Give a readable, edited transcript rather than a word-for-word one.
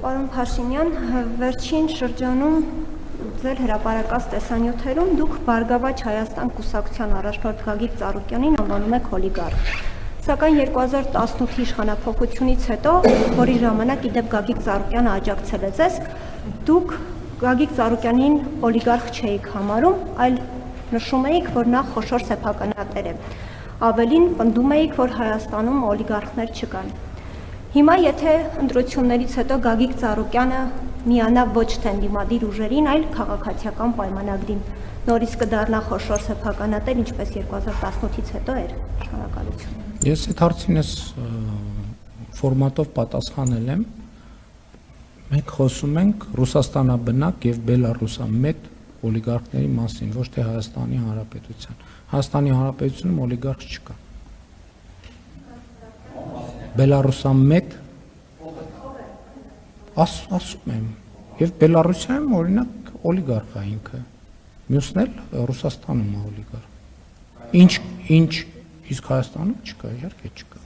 Պարոն Փաշինյան, վերջին շրջանում ձեր հրապարակած տեսանյութերում դուք Բարգավաճ Հայաստան կուսակցության առաջնորդ Գագիկ Ծառուկյանին անվանում եք օլիգարխ։ Սակայն 2018-ի իշխանափոխությունից հետո, որի ժամանակ իդեպ Գագիկ Ծառուկյանը աջակցել է ձեզ, դուք Գագիկ Ծառուկյանին օլիգարխ չէիք համարում, այլ նշում էիք, որ նա խոշոր սեփականատեր է։ Ավելին պնդում էիք, որ Հայաստանում օլիգարխներ չկան։ Հիմա եթե ընտրություններից հետո Գագիկ Ծառուկյանը միանա ոչ թե ընդդիմադիր ուժերին, այլ քաղաքացիական պայմանագրին, նորից կդառնա խոշոր սեփականատեր, ինչպես 2018-ից հետո էր։ Շնորհակալություն։ Ես այդ հարցին այս ֆորմատով պատասխանել եմ։ Մենք խոսում ենք Ռուսաստանաբնակ եւ Բելարուսամետ օլիգարխների մասին, ոչ թե Հայաստանի Հանրապետության։ Հայաստանի Հանրապետությունում օլիգարխ չկա։ Բելարուսամետ ասում եմ, եւ Բելարուսիայում օրինակ օլիգարխ է ինքը, մյուսն էլ Ռուսաստանում է օլիգարխ։ Ինչ իսկ Հայաստանում չկա, իհարկե չկա։